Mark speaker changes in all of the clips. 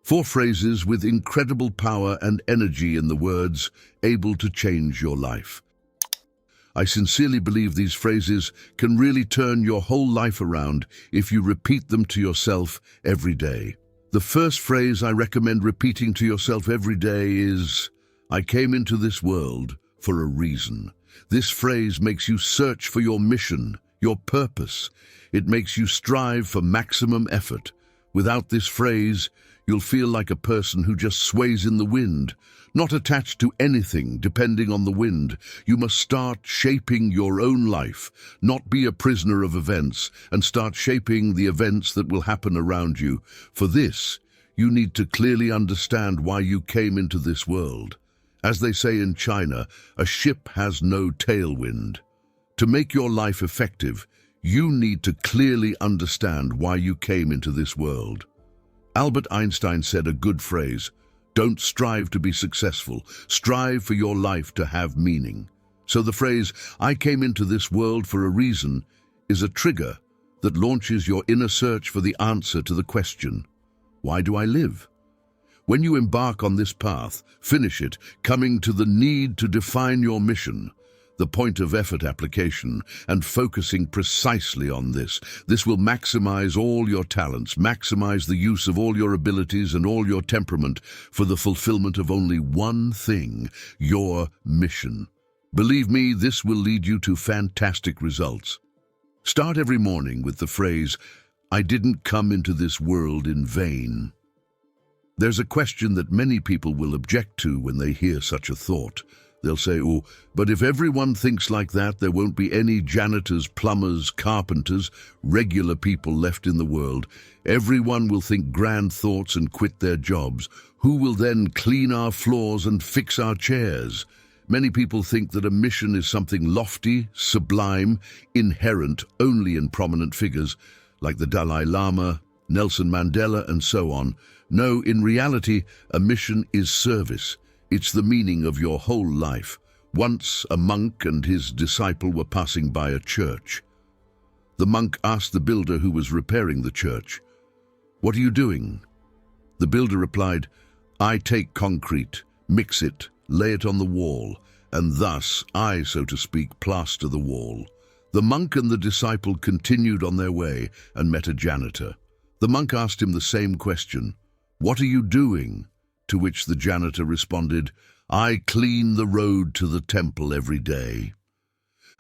Speaker 1: 4 phrases with incredible power and energy in the words, able to change your life. I sincerely believe these phrases can really turn your whole life around if you repeat them to yourself every day. The first phrase I recommend repeating to yourself every day is, I came into this world for a reason. This phrase makes you search for your mission, your purpose. It makes you strive for maximum effort. Without this phrase, you'll feel like a person who just sways in the wind, not attached to anything depending on the wind. You must start shaping your own life, not be a prisoner of events, and start shaping the events that will happen around you. For this, you need to clearly understand why you came into this world. As they say in China, a ship has no tailwind. To make your life effective, you need to clearly understand why you came into this world. Albert Einstein said a good phrase, don't strive to be successful, strive for your life to have meaning. So the phrase, I came into this world for a reason, is a trigger that launches your inner search for the answer to the question, why do I live? When you embark on this path, finish it, coming to the need to define your mission, the point of effort application, and focusing precisely on this. This will maximize all your talents, maximize the use of all your abilities and all your temperament for the fulfillment of only one thing, your mission. Believe me, this will lead you to fantastic results. Start every morning with the phrase, I didn't come into this world in vain. There's a question that many people will object to when they hear such a thought. They'll say, oh, but if everyone thinks like that, there won't be any janitors, plumbers, carpenters, regular people left in the world. Everyone will think grand thoughts and quit their jobs. Who will then clean our floors and fix our chairs? Many people think that a mission is something lofty, sublime, inherent only in prominent figures, like the Dalai Lama, Nelson Mandela, and so on. No, in reality, a mission is service. It's the meaning of your whole life. Once a monk and his disciple were passing by a church. The monk asked the builder who was repairing the church, "What are you doing?" The builder replied, "I take concrete, mix it, lay it on the wall, and thus I, so to speak, plaster the wall." The monk and the disciple continued on their way and met a janitor. The monk asked him the same question, "What are you doing?" To which the janitor responded, "I clean the road to the temple every day."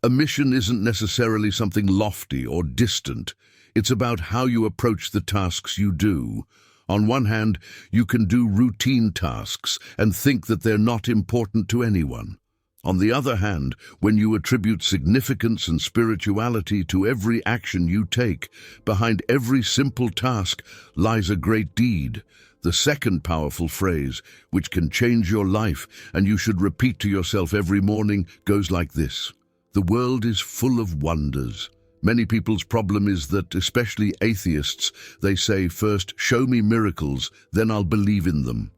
Speaker 1: A mission isn't necessarily something lofty or distant. It's about how you approach the tasks you do. On one hand, you can do routine tasks and think that they're not important to anyone. On the other hand, when you attribute significance and spirituality to every action you take, behind every simple task lies a great deed. The second powerful phrase, which can change your life and you should repeat to yourself every morning, goes like this. The world is full of wonders. Many people's problem is that, especially atheists, they say, first, show me miracles, then I'll believe in them.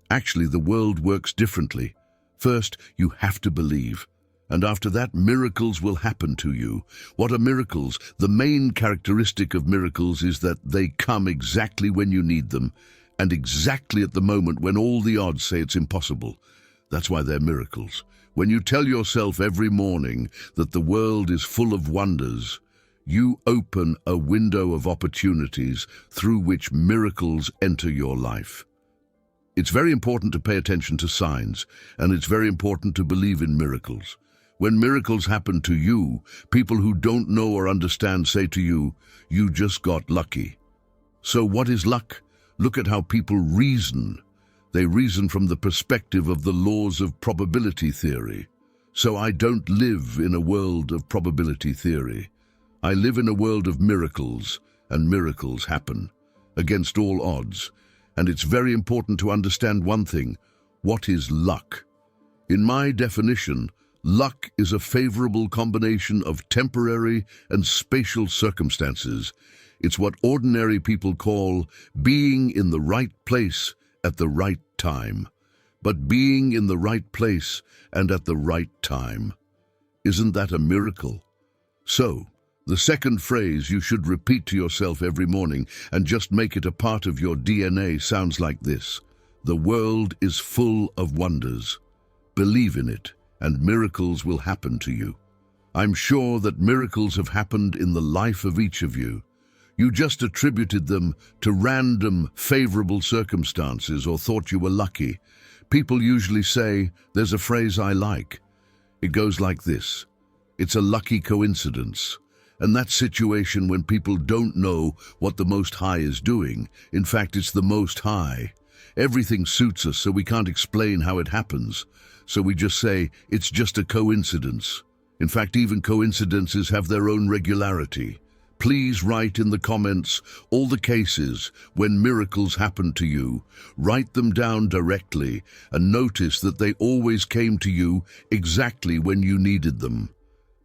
Speaker 1: Actually, the world works differently. First, you have to believe. And after that, miracles will happen to you. What are miracles? The main characteristic of miracles is that they come exactly when you need them, and exactly at the moment when all the odds say it's impossible. That's why they're miracles. When you tell yourself every morning that the world is full of wonders, you open a window of opportunities through which miracles enter your life. It's very important to pay attention to signs, and it's very important to believe in miracles. When miracles happen to you, people who don't know or understand say to you, "You just got lucky." So what is luck? Look at how people reason. They reason from the perspective of the laws of probability theory. So I don't live in a world of probability theory. I live in a world of miracles, and miracles happen against all odds. And it's very important to understand one thing. What is luck? In my definition, luck is a favorable combination of temporary and spatial circumstances. It's what ordinary people call being in the right place at the right time. But being in the right place and at the right time, isn't that a miracle? So, The second phrase you should repeat to yourself every morning and just make it a part of your DNA sounds like this: the world is full of wonders. Believe in it, and miracles will happen to you. I'm sure that miracles have happened in the life of each of you. You just attributed them to random, favorable circumstances or thought you were lucky. People usually say, there's a phrase I like. It goes like this: it's a lucky coincidence. And that situation when people don't know what the Most High is doing. In fact, it's the Most High. Everything suits us, so we can't explain how it happens. So we just say, it's just a coincidence. In fact, even coincidences have their own regularity. Please write in the comments all the cases when miracles happened to you. Write them down directly and notice that they always came to you exactly when you needed them.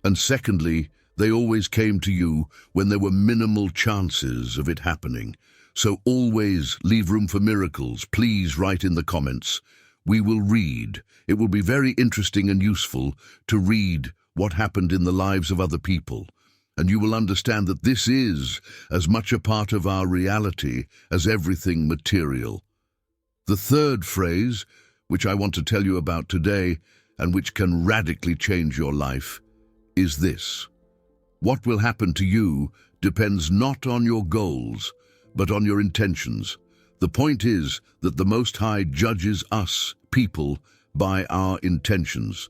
Speaker 1: And secondly, they always came to you when there were minimal chances of it happening. So always leave room for miracles. Please write in the comments. We will read. It will be very interesting and useful to read what happened in the lives of other people. And you will understand that this is as much a part of our reality as everything material. The third phrase, which I want to tell you about today, and which can radically change your life, is this: what will happen to you depends not on your goals, but on your intentions. The point is that the Most High judges us, people, by our intentions.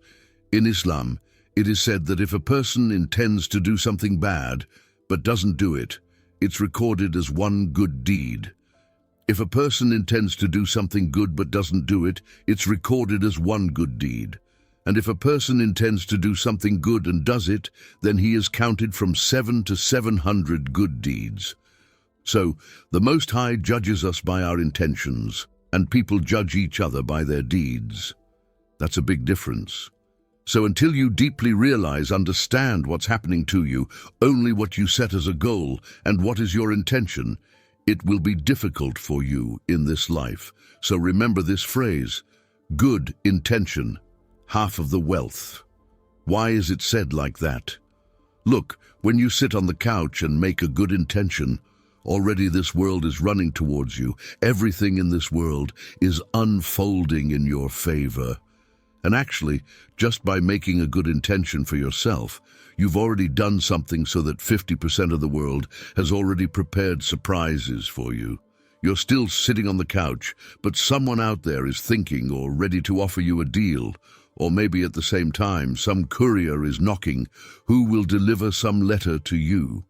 Speaker 1: In Islam, it is said that if a person intends to do something bad, but doesn't do it, it's recorded as one good deed. If a person intends to do something good but doesn't do it, it's recorded as one good deed. And if a person intends to do something good and does it, then he is counted from 7 to 700 good deeds. So, the Most High judges us by our intentions, and people judge each other by their deeds. That's a big difference. So until you deeply understand what's happening to you, only what you set as a goal and what is your intention, it will be difficult for you in this life. So remember this phrase: good intention, half of the wealth. Why is it said like that? Look, when you sit on the couch and make a good intention, already this world is running towards you. Everything in this world is unfolding in your favor. And actually, just by making a good intention for yourself, you've already done something so that 50% of the world has already prepared surprises for you. You're still sitting on the couch, but someone out there is thinking or ready to offer you a deal. Or maybe at the same time, some courier is knocking who will deliver some letter to you.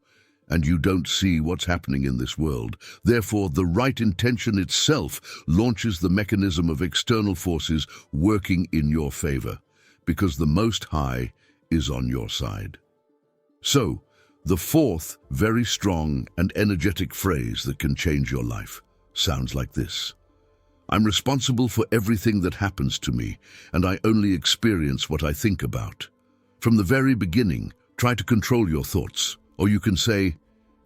Speaker 1: And you don't see what's happening in this world. Therefore, the right intention itself launches the mechanism of external forces working in your favor, because the Most High is on your side. So, the fourth very strong and energetic phrase that can change your life sounds like this: I'm responsible for everything that happens to me, and I only experience what I think about. From the very beginning, try to control your thoughts. Or you can say,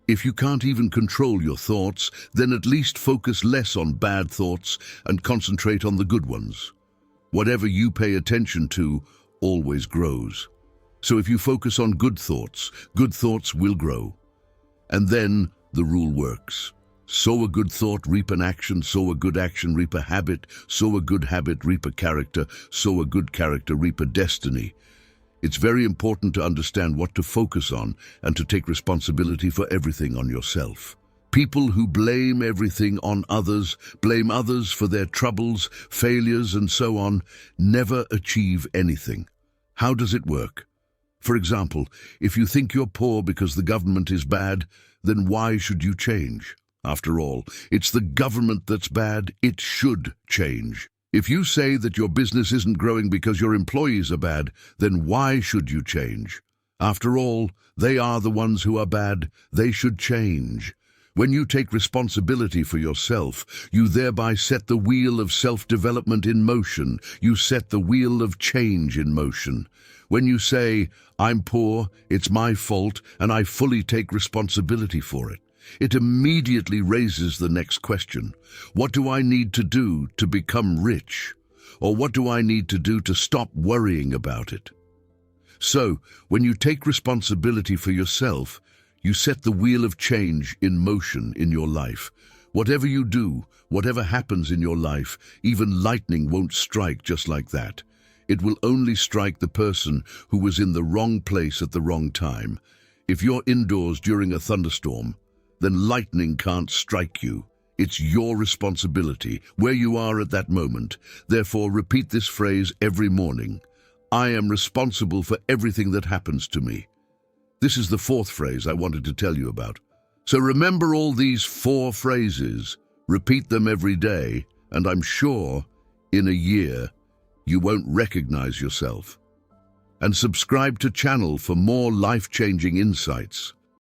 Speaker 1: if you can't even control your thoughts, then at least focus less on bad thoughts and concentrate on the good ones. Whatever you pay attention to always grows. So if you focus on good thoughts will grow. And then the rule works. Sow a good thought, reap an action. Sow a good action, reap a habit. Sow a good habit, reap a character. Sow a good character, reap a destiny. It's very important to understand what to focus on and to take responsibility for everything on yourself. People who blame everything on others, blame others for their troubles, failures, and so on, never achieve anything. How does it work? For example, if you think you're poor because the government is bad, then why should you change? After all, it's the government that's bad. It should change. If you say that your business isn't growing because your employees are bad, then why should you change? After all, they are the ones who are bad. They should change. When you take responsibility for yourself, you thereby set the wheel of self-development in motion. You set the wheel of change in motion. When you say, I'm poor, it's my fault, and I fully take responsibility for it, it immediately raises the next question. What do I need to do to become rich? Or what do I need to do to stop worrying about it? So, when you take responsibility for yourself, you set the wheel of change in motion in your life. Whatever you do, whatever happens in your life, even lightning won't strike just like that. It will only strike the person who was in the wrong place at the wrong time. If you're indoors during a thunderstorm, then lightning can't strike you. It's your responsibility, where you are at that moment. Therefore, repeat this phrase every morning. I am responsible for everything that happens to me. This is the fourth phrase I wanted to tell you about. So remember all these 4 phrases, repeat them every day, and I'm sure, in a year, you won't recognize yourself. And subscribe to channel for more life-changing insights.